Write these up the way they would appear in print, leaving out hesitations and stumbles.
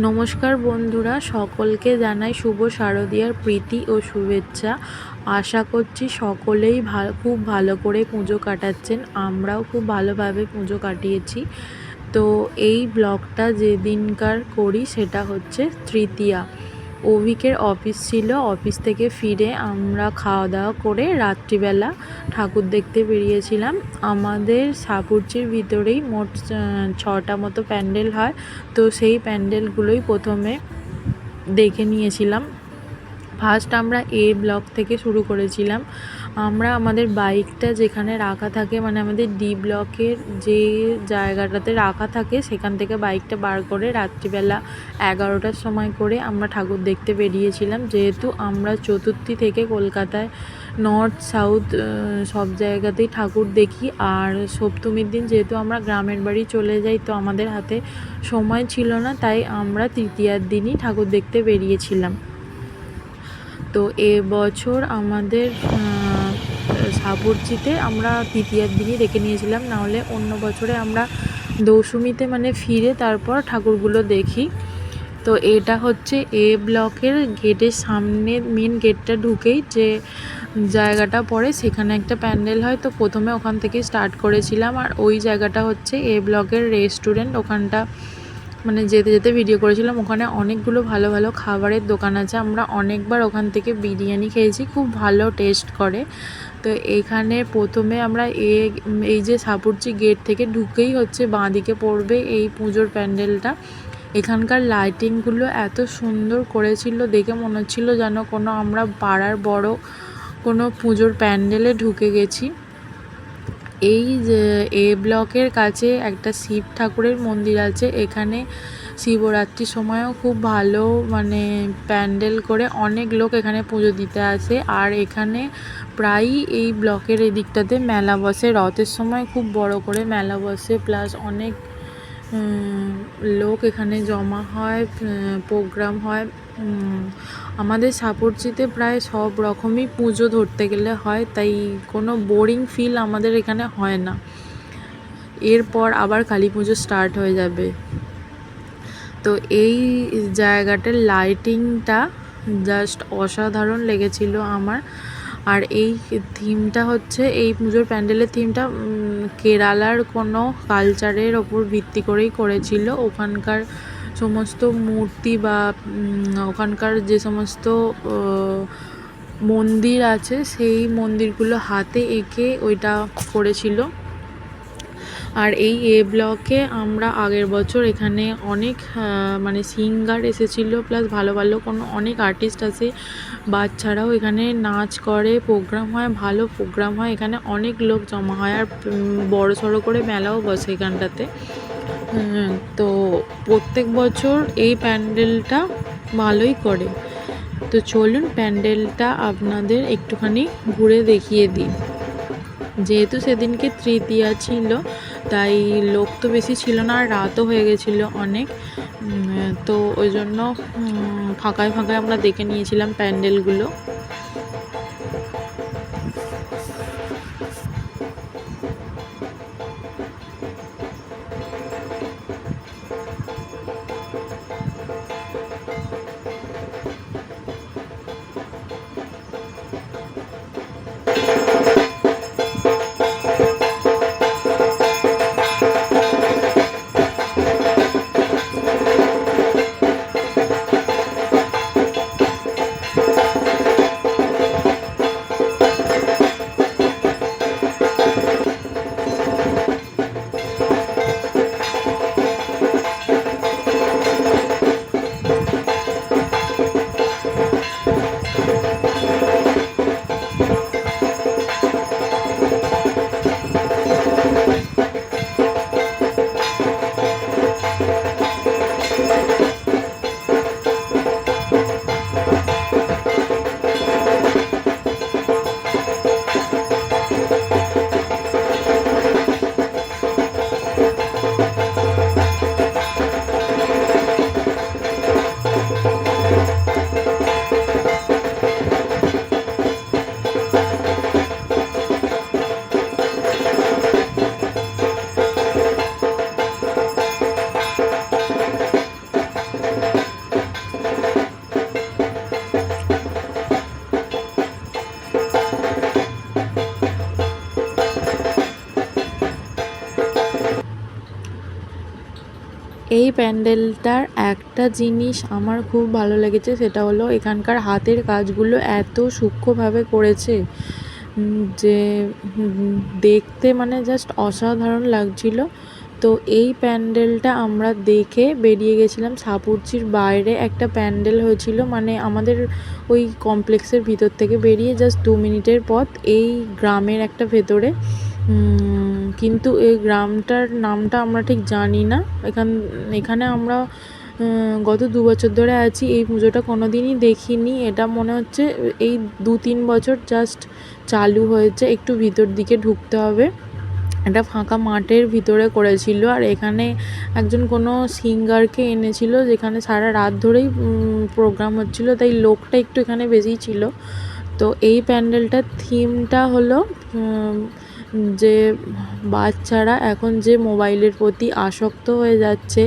নমস্কার বন্ধুরা, সকলকে জানাই শুভ শারদীয়ার প্রীতি ও শুভেচ্ছা। আশা করছি সকলেই খুব ভালো করে পুজো কাটাচ্ছেন। আমরাও খুব ভালোভাবে পুজো কাটিয়েছি। তো এই ব্লগটা যেদিনকার করি সেটা হচ্ছে তৃতীয়া। অভিকের অফিস ছিল, অফিস থেকে ফিরে আমরা খাওয়া দাওয়া করে রাত্রিবেলা ঠাকুর দেখতে বেরিয়েছিলাম। আমাদের সাপুরচির ভিতরেই মোট 6টা মতো প্যান্ডেল হয়। তো সেই প্যান্ডেলগুলোই প্রথমে দেখে নিয়েছিলাম। ফার্স্ট আমরা ব্লক থেকে শুরু করেছিলাম। আমরা আমাদের বাইকটা যেখানে রাখা থাকে, মানে আমাদের ব্লকের যে জায়গাটাতে রাখা থাকে সেখান থেকে বাইকটা বার করে রাত্রিবেলা 11টার সময় করে আমরা ঠাকুর দেখতে বেরিয়েছিলাম। যেহেতু আমরা চতুর্থী থেকে কলকাতায় নর্থ সাউথ সব জায়গাতেই ঠাকুর দেখি, আর সপ্তমীর দিন যেহেতু আমরা গ্রামের বাড়ি চলে যাই, তো আমাদের হাতে সময় ছিল না, তাই আমরা তৃতীয়ার দিনই ঠাকুর দেখতে বেরিয়েছিলাম। তো এবছর আমাদের সাপুরচিতে আমরা তৃতীয়ার দিনই দেখে নিয়েছিলাম, নাহলে অন্য বছরে আমরা দশমীতে মানে ফিরে তারপর ঠাকুরগুলো দেখি। তো এটা হচ্ছে ব্লকের গেটের সামনে, মেন গেটটা ঢুকেই যে জায়গাটা পড়ে সেখানে একটা প্যান্ডেল হয়। তো প্রথমে ওখান থেকে স্টার্ট করেছিলাম, আর ওই জায়গাটা হচ্ছে ব্লকের রেস্টুরেন্ট। ওখানটা মানে যেতে যেতে ভিডিও করেছিলাম। ওখানে অনেকগুলো ভালো ভালো খাবারের দোকান আছে। আমরা অনেকবার ওখান থেকে বিরিয়ানি খেয়েছি, খুব ভালো টেস্ট করে। তো এখানে প্রথমে আমরা এই যে সাপুরচি গেট থেকে ঢুকেই হচ্ছে বাঁদিকে পড়বে এই পুজোর প্যান্ডেলটা। এখানকার লাইটিংগুলো এত সুন্দর করেছিল, দেখে মনে হচ্ছিল যেন কোনো আমরা পাড়ার বড় কোনো পুজোর প্যান্ডেলে ঢুকে গেছি। এই যে ব্লকের কাছে একটা শিব ঠাকুরের মন্দির আছে। এখানে শিবরাত্রির সময়ও খুব ভালো মানে প্যান্ডেল করে অনেক লোক এখানে পুজো দিতে আসে। আর এখানে প্রায়ই এই ব্লকের এদিকটাতে মেলা বসে, রথের সময় খুব বড় করে মেলা বসে, প্লাস অনেক লোক এখানে জমা হয়, প্রোগ্রাম হয়। আমাদের সাপুরচিতে প্রায় সব রকমই পুজো ধরতে গেলে হয়, তাই কোনো বোরিং ফিল আমাদের এখানে হয় না। এরপর আবার কালী পুজো স্টার্ট হয়ে যাবে। তো এই জায়গাটার লাইটিংটা জাস্ট অসাধারণ লেগেছিল আমার। আর এই থিমটা হচ্ছে, এই পুজোর প্যান্ডেলের থিমটা কেরালার কোনো কালচারের ওপর ভিত্তি করেই করেছিল। ওখানকার সমস্ত মূর্তি বা ওখানকার যে সমস্ত মন্দির আছে সেই মন্দিরগুলো হাতে এঁকে ওইটা করেছিল। আর এই ব্লকে আমরা আগের বছর এখানে অনেক মানে সিঙ্গার এসেছিল, প্লাস ভালো ভালো কোনো অনেক আর্টিস্ট আছে। বাচ্চারাও এখানে নাচ করে, প্রোগ্রাম হয়, ভালো প্রোগ্রাম হয়। এখানে অনেক লোক জমা হয়, আর বড় সড়ো করে মেলাও বসে এখানটাতে। তো প্রত্যেক বছর এই প্যান্ডেলটা ভালোই করে। তো চলুন প্যান্ডেলটা আপনাদের একটুখানি ঘুরে দেখিয়ে দিই। যেহেতু সেদিনকে তৃতীয়া ছিল, তাই লোক তো বেশি ছিল না, আর রাতও হয়ে গেছিলো অনেক। তো ওই জন্য ফাঁকায় ফাঁকায় আমরা দেখে নিয়েছিলাম প্যান্ডেলগুলো। এই প্যান্ডেলটার একটা জিনিস আমার খুব ভালো লেগেছে, সেটা হলো এখানকার হাতের কাজগুলো এত সূক্ষ্মভাবে করেছে যে দেখতে মানে জাস্ট অসাধারণ লাগছিল। তো এই প্যান্ডেলটা আমরা দেখে বেরিয়ে গেছিলাম। সাপুরজির বাইরে একটা প্যান্ডেল হয়েছিল, মানে আমাদের ওই কমপ্লেক্সের ভিতর থেকে বেরিয়ে জাস্ট 2 মিনিটের পথ এই গ্রামের একটা ভেতরে। কিন্তু এই গ্রামটার নামটা আমরা ঠিক জানি না। এখানে আমরা গত 2 বছর ধরে আছি, এই পুজোটা কোনো দিনই দেখিনি। এটা মনে হচ্ছে এই 2-3 বছর জাস্ট চালু হয়েছে। একটু ভিতর দিকে ঢুকতে হবে, একটা ফাঁকা মাঠের ভিতরে করেছিল। আর এখানে একজন কোনো সিঙ্গারকে এনেছিল, যেখানে সারা রাত ধরেই প্রোগ্রাম হচ্ছিল, তাই লোকটা একটু এখানে বেশিই ছিল। তো এই প্যান্ডেলটার থিমটা হলো যে বাচ্চারা এখন যে মোবাইলের প্রতি আসক্ত হয়ে যাচ্ছে,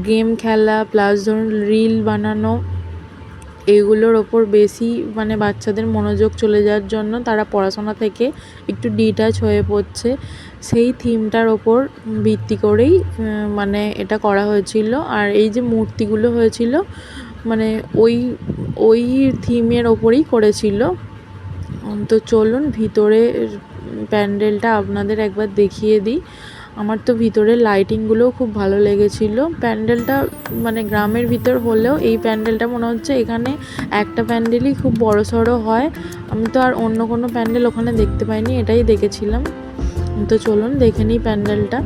গেম খেলা প্লাস ধরুন রিল বানানো, এগুলোর ওপর বেশি মানে বাচ্চাদের মনোযোগ চলে যাওয়ার জন্য তারা পড়াশোনা থেকে একটু ডিটাচ হয়ে পড়ছে। সেই থিমটার ওপর ভিত্তি করেই মানে এটা করা হয়েছিল। আর এই যে মূর্তিগুলো হয়েছিল মানে ওই ওই থিমের ওপরেই করেছিল। তো চলুন ভিতরে প্যান্ডেলটা আপনাদের একবার দেখিয়ে দিই। আমার তো ভিতরের লাইটিংগুলোও খুব ভালো লেগেছিলো। প্যান্ডেলটা মানে গ্রামের ভিতর হলেও এই প্যান্ডেলটা মনে হচ্ছে এখানে একটা প্যান্ডেলই খুব বড়সড় হয়। আমি তো আর অন্য কোনো প্যান্ডেল ওখানে দেখতে পাইনি, এটাই দেখেছিলাম। তো চলুন দেখে নিই প্যান্ডেলটা।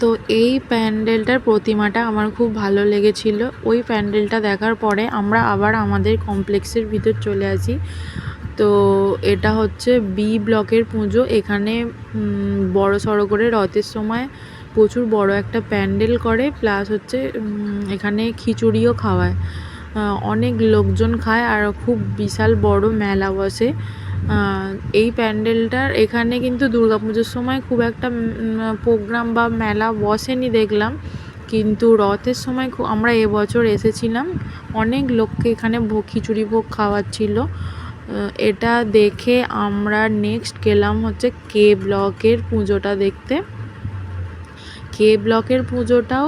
তো এই প্যান্ডেলটার প্রতিমাটা আমার খুব ভালো লেগেছিল। ওই প্যান্ডেলটা দেখার পরে আমরা আবার আমাদের কমপ্লেক্সের ভিতর চলে আসি। তো এটা হচ্ছে বি ব্লকের পুজো। এখানে বড়সড় করে রথের সময় প্রচুর বড় একটা প্যান্ডেল করে, প্লাস হচ্ছে এখানে খিচুড়িও খাওয়ায়, অনেক লোকজন খায় আর খুব বিশাল বড় মেলা বসে। এই প্যান্ডেলটার এখানে কিন্তু দুর্গাপুজোর সময় খুব একটা প্রোগ্রাম বা মেলা বসেনি দেখলাম, কিন্তু রথের সময় আমরা এবছর এসেছিলাম, অনেক লোককে এখানে খিচুড়ি ভোগ খাওয়াচ্ছিল। এটা দেখে আমরা নেক্সট গেলাম হচ্ছে কে ব্লকের পুজোটা দেখতে। কে ব্লকের পুজোটাও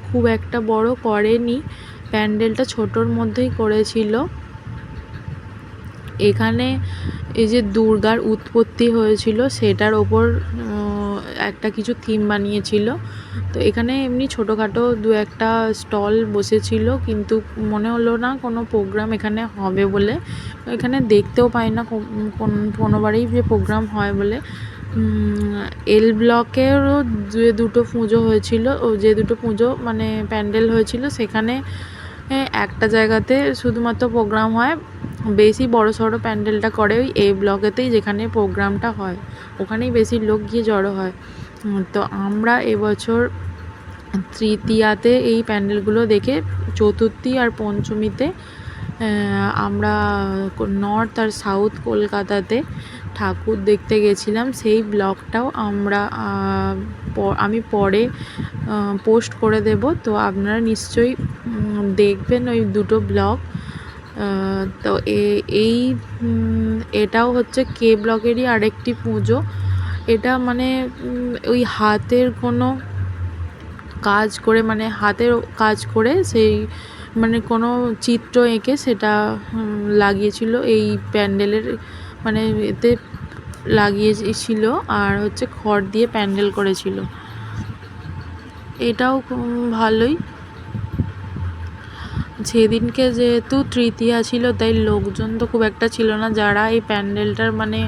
খুব একটা বড় করেনি, প্যান্ডেলটা ছোটোর মধ্যেই করেছিল। এখানে এই যে দুর্গার উৎপত্তি হয়েছিল সেটার ওপর একটা কিছু থিম বানিয়েছিল। তো এখানে এমনি ছোটোখাটো 2-একটা স্টল বসেছিল, কিন্তু মনে হলো না কোনো প্রোগ্রাম এখানে হবে বলে। এখানে দেখতেও পাই না কোনোবারেই যে প্রোগ্রাম হয় বলে। এল ব্লকেরও যে দুটো পুজো হয়েছিল, যে দুটো পুজো মানে প্যান্ডেল হয়েছিল, সেখানে একটা জায়গাতে শুধুমাত্র প্রোগ্রাম হয়, বেশি বড়সড় প্যান্ডেলটা করে ওই এই ব্লকেতেই, যেখানে প্রোগ্রামটা হয় ওখানেই বেশি লোক গিয়ে জড়ো হয়। তো আমরা এবছর তৃতীয়াতে এই প্যান্ডেলগুলো দেখে চতুর্থী আর পঞ্চমীতে আমরা নর্থ আর সাউথ কলকাতাতে ঠাকুর দেখতে গেছিলাম। সেই ব্লগটাও আমি পরে পোস্ট করে দেব, তো আপনারা নিশ্চয়ই দেখবেন ওই দুটো ব্লগ। তো এটাও হচ্ছে কে ব্লকেরই আরেকটি পুজো। এটা মানে ওই হাতের কোনো কাজ করে, মানে হাতের কাজ করে সেই মানে কোনো চিত্র এঁকে সেটা লাগিয়েছিল এই প্যান্ডেলের, মানে এতে লাগিয়েছিল। আর হচ্ছে খড় দিয়ে প্যান্ডেল করেছিল। এটাও ভালোই। সেদিনকে যেহেতু তৃতীয়া ছিল তাই লোকজন তো খুব একটা ছিল না। যারা এই প্যান্ডেলটার মানে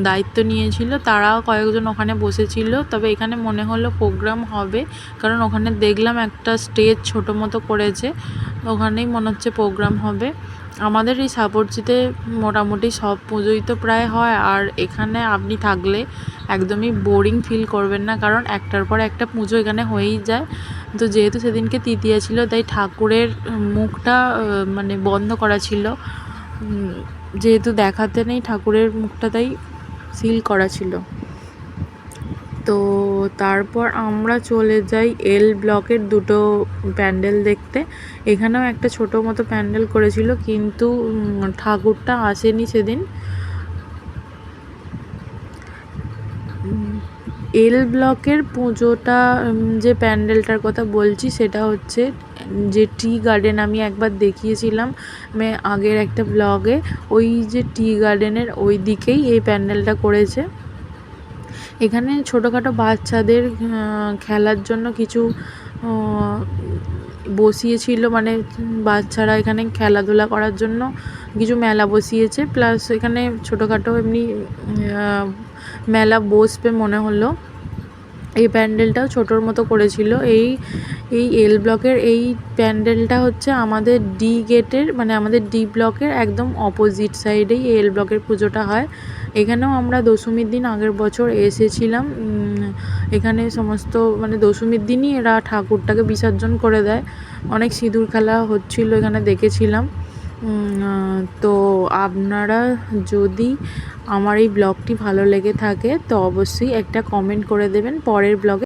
দায়িত্ব নিয়েছিল তারাও কয়েকজন ওখানে বসেছিল। তবে এখানে মনে হলো প্রোগ্রাম হবে, কারণ ওখানে দেখলাম একটা স্টেজ ছোটো মতো করেছে, ওখানেই মনে হচ্ছে প্রোগ্রাম হবে। আমাদের এই সাপরচিতে মোটামুটি সব পুজোই তো প্রায় হয়, আর এখানে আপনি থাকলে একদমই বোরিং ফিল করবেন না, কারণ একটার পর একটা পুজো এখানে হয়েই যায়। তো যেহেতু সেদিনকে তৃতীয়া ছিল তাই ঠাকুরের মুখটা মানে বন্ধ করা ছিল, যেহেতু দেখাতে নেই ঠাকুরের মুখটা, তাই সিল করা ছিল। তো তারপর আমরা চলে যাই এল ব্লকের দুটো প্যান্ডেল দেখতে। এখানেও একটা ছোটো মতো প্যান্ডেল করেছিল, কিন্তু ঠাকুরটা আসেনি সেদিন। এল ব্লকের পুজোটা, যে প্যান্ডেলটার কথা বলছি সেটা হচ্ছে যে টি গার্ডেন আমি একবার দেখিয়েছিলাম আগের একটা ব্লগে, ওই যে টি গার্ডেনের ওই দিকেই এই প্যান্ডেলটা করেছে। এখানে ছোটোখাটো বাচ্চাদের খেলার জন্য কিছু বসিয়েছিল, মানে বাচ্চারা এখানে খেলাধুলা করার জন্য কিছু মেলা বসিয়েছে, প্লাস এখানে ছোটোখাটো এমনি মেলা বসবে মনে হলো। এই প্যান্ডেলটাও ছোটোর মতো করেছিল। এই এল ব্লকের এই প্যান্ডেলটা হচ্ছে আমাদের ডি গেটের, মানে আমাদের ডি ব্লকের একদম অপোজিট সাইডেই এল ব্লকের পুজোটা হয়। এখানেও আমরা দশমীর দিন আগের বছর এসেছিলাম। এখানে সমস্ত মানে দশমীর দিনই এরা ঠাকুরটাকে বিসর্জন করে দেয়। অনেক সিঁদুর খেলা হচ্ছিল এখানে দেখেছিলাম। তো আপনারা যদি আমার এই ব্লগটি ভালো লেগে থাকে তো অবশ্যই একটা কমেন্ট করে দেবেন। পরের ব্লগে